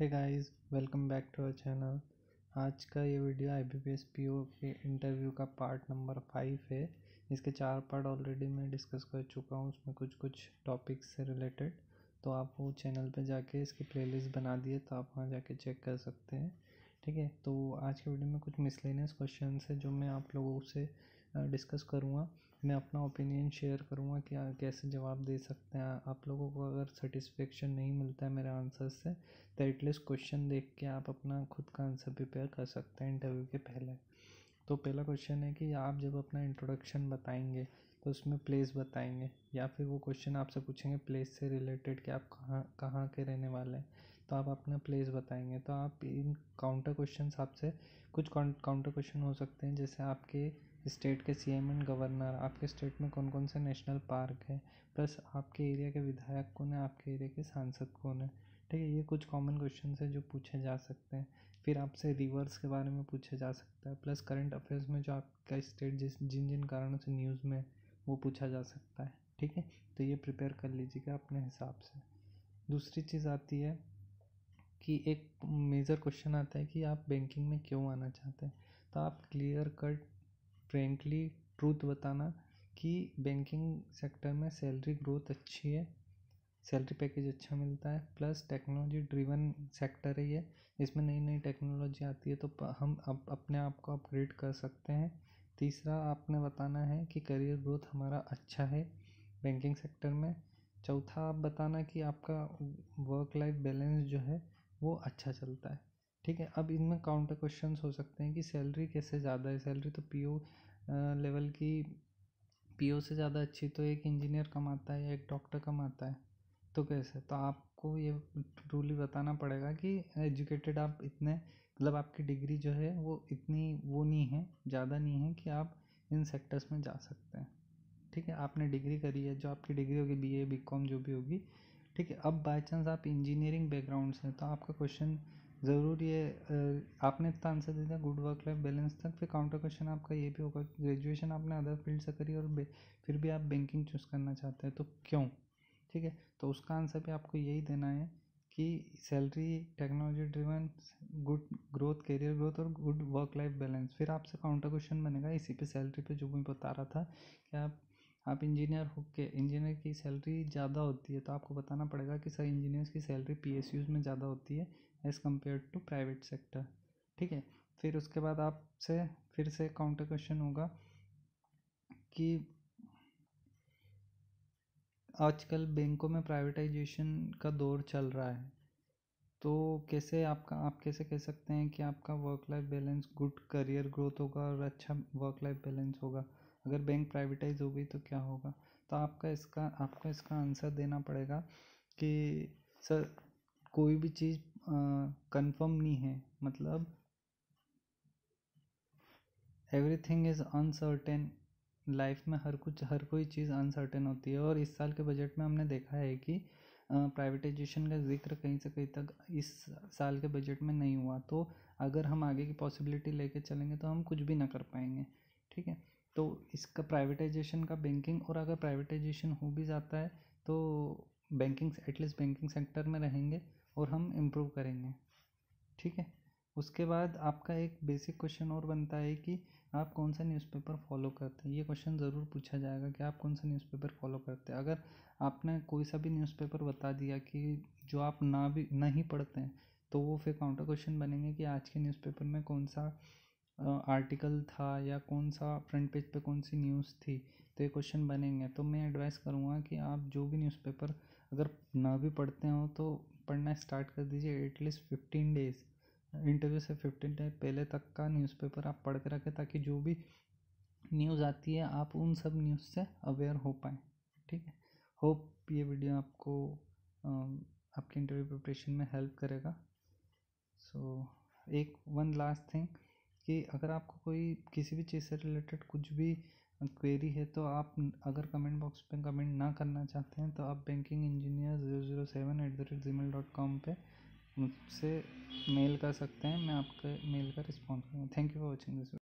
Hey guys, welcome back to our channel. आज का ये वीडियो IBPS PO के इंटरव्यू का पार्ट नंबर 5 है। इसके 4 पार्ट ऑलरेडी मैं डिस्कस कर चुका हूँ, उसमें कुछ टॉपिक्स से रिलेटेड। तो आप वो चैनल पे जाके इसकी प्लेलिस्ट बना दिए, तो आप वहाँ जाके चेक कर सकते हैं। ठीक है, तो आज के वीडियो में कुछ मिसलेनियस क्वेश्चन है जो मैं आप लोगों से डिस्कस करूँगा। मैं अपना ओपिनियन शेयर करूँगा कि कैसे जवाब दे सकते हैं। आप लोगों को अगर सेटिस्फेक्शन नहीं मिलता है मेरे आंसर से, तो एटलीस्ट क्वेश्चन देख के आप अपना खुद का आंसर प्रिपेयर कर सकते हैं इंटरव्यू के पहले। तो पहला क्वेश्चन है कि आप जब अपना इंट्रोडक्शन बताएंगे तो उसमें प्लेस बताएंगे, या फिर वो क्वेश्चन आपसे पूछेंगे प्लेस से रिलेटेड कि आप कहाँ के रहने वाले हैं, तो आप अपना प्लेस बताएंगे। तो आप इन काउंटर क्वेश्चन आपसे कुछ काउंटर क्वेश्चन हो सकते हैं, जैसे आपके स्टेट के CM एंड गवर्नर, आपके स्टेट में कौन कौन से नेशनल पार्क है, प्लस आपके एरिया के विधायक कौन है, आपके एरिया के सांसद कौन है। ठीक है, ये कुछ कॉमन क्वेश्चन है जो पूछे जा सकते हैं। फिर आपसे रिवर्स के बारे में पूछा जा सकता है, प्लस करंट अफेयर्स में जो आपका स्टेट जिन जिन कारणों से न्यूज़ में, वो पूछा जा सकता है। ठीक है, तो ये प्रिपेयर कर लीजिएगा अपने हिसाब से। दूसरी चीज़ आती है कि एक मेजर क्वेश्चन आता है कि आप बैंकिंग में क्यों आना चाहते हैं। तो आप क्लियर कट फ्रेंकली ट्रूथ बताना कि बैंकिंग सेक्टर में सैलरी ग्रोथ अच्छी है, सैलरी पैकेज अच्छा मिलता है, प्लस टेक्नोलॉजी ड्रिवन सेक्टर है ये। इसमें नई नई टेक्नोलॉजी आती है तो हम अपने आप को अपग्रेड कर सकते हैं। तीसरा आपने बताना है कि करियर ग्रोथ हमारा अच्छा है बैंकिंग सेक्टर में। चौथा आप बताना कि आपका वर्क लाइफ बैलेंस जो है वो अच्छा चलता है। ठीक है, अब इनमें काउंटर क्वेश्चंस हो सकते हैं कि सैलरी कैसे ज़्यादा है। सैलरी तो PO लेवल की, PO से ज़्यादा अच्छी तो एक इंजीनियर कमाता है या एक डॉक्टर कमाता है, तो कैसे। तो आपको ये ट्रूली बताना पड़ेगा कि एजुकेटेड आप इतने, मतलब आपकी डिग्री जो है वो इतनी वो नहीं है, ज़्यादा नहीं है कि आप इन सेक्टर्स में जा सकते हैं। ठीक है, आपने डिग्री करी है, जो आपकी डिग्री होगी BA BCom जो भी होगी। ठीक है, अब बाई चांस आप इंजीनियरिंग बैकग्राउंड से, तो आपका क्वेश्चन ज़रूर ये आपने इतना आंसर दे दिया गुड वर्क लाइफ बैलेंस तक, फिर काउंटर क्वेश्चन आपका ये भी होगा कि ग्रेजुएशन आपने अदर फील्ड से करी और फिर भी आप बैंकिंग चूज़ करना चाहते हैं, तो क्यों। ठीक है, तो उसका आंसर भी आपको यही देना है कि salary, technology driven, good growth, career growth और गुड वर्क लाइफ बैलेंस। फिर आपसे काउंटर क्वेश्चन बनेगा इसी पे, सैलरी पे, जो मैं बता रहा था कि आप इंजीनियर हो के इंजीनियर की सैलरी ज़्यादा होती है, तो आपको बताना पड़ेगा कि सर इंजीनियर्स की सैलरी PSUs में ज़्यादा होती है as compare to private sector. ठीक है, फिर उसके बाद आपसे फिर से काउंटर क्वेश्चन होगा कि आजकल बैंकों में प्राइवेटाइजेशन का दौर चल रहा है, तो कैसे आप कैसे कह सकते हैं कि आपका work life balance, good career growth होगा और अच्छा वर्क लाइफ बैलेंस होगा। अगर बैंक प्राइवेटाइज हो गई तो क्या होगा। तो आपको इसका आंसर देना पड़ेगा कि सर कोई भी चीज़ कंफर्म नहीं है, मतलब एवरीथिंग इज़ अनसर्टेन। लाइफ में हर कोई चीज़ अनसर्टेन होती है, और इस साल के बजट में हमने देखा है कि प्राइवेटाइजेशन का जिक्र कहीं से कहीं तक इस साल के बजट में नहीं हुआ। तो अगर हम आगे की पॉसिबिलिटी लेके चलेंगे तो हम कुछ भी ना कर पाएंगे। ठीक है, तो इसका प्राइवेटाइजेशन का बैंकिंग, और अगर प्राइवेटाइजेशन हो भी जाता है तो बैंकिंग, एटलीस्ट बैंकिंग सेक्टर में रहेंगे और हम इम्प्रूव करेंगे। ठीक है, उसके बाद आपका एक बेसिक क्वेश्चन और बनता है कि आप कौन सा न्यूज़पेपर फॉलो करते हैं। ये क्वेश्चन ज़रूर पूछा जाएगा कि आप कौन सा न्यूज़पेपर फॉलो करते हैं। अगर आपने कोई सा भी न्यूज़पेपर बता दिया कि जो आप नहीं पढ़ते हैं, तो वो फिर काउंटर क्वेश्चन बनेंगे कि आज के न्यूज़पेपर में कौन सा आर्टिकल था या कौन सा फ्रंट पेज पे कौन सी न्यूज़ थी, तो ये क्वेश्चन बनेंगे। तो मैं एडवाइस करूँगा कि आप जो भी न्यूज़पेपर अगर ना भी पढ़ते हो तो पढ़ना स्टार्ट कर दीजिए। एटलीस्ट 15 डेज़, इंटरव्यू से 15 डेज पहले तक का न्यूज़पेपर आप पढ़ के रखें, ताकि जो भी न्यूज़ आती है आप उन सब न्यूज़ से अवेयर हो पाएँ। ठीक है, होप ये वीडियो आपको आपके इंटरव्यू प्रिपरेशन में हेल्प करेगा। एक वन लास्ट थिंग कि अगर आपको कोई किसी भी चीज़ से रिलेटेड कुछ भी क्वेरी है, तो आप अगर कमेंट बॉक्स पे कमेंट ना करना चाहते हैं, तो आप bankingengineer007@gmail.com पे मुझसे मेल कर सकते हैं। मैं आपके मेल का रिस्पॉन्स करूँगा। Thank you for watching this.